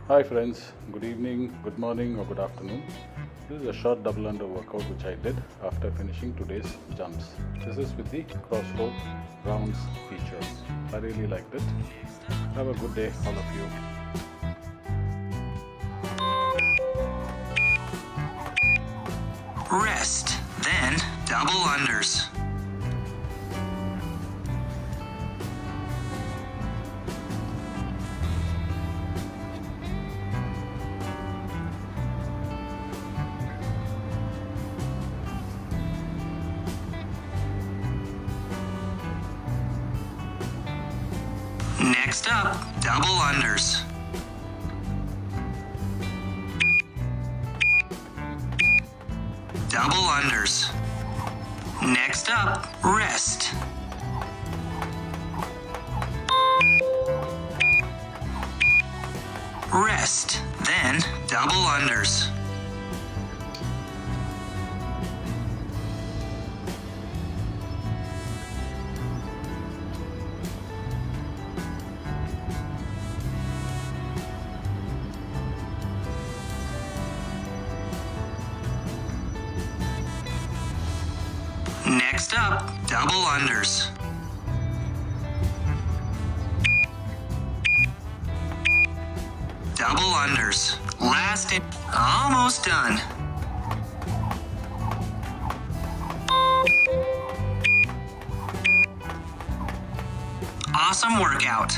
Hi friends, good evening, good morning or good afternoon. This is a short double under workout which I did after finishing today's jumps. This is with the CROSSROPE rounds feature. I really liked it. Have a good day all of you. Rest, then double unders. Next up, double unders. Double unders. Next up, rest. Rest, then double unders. Next up, double unders. Double unders. Last in, almost done. Awesome workout.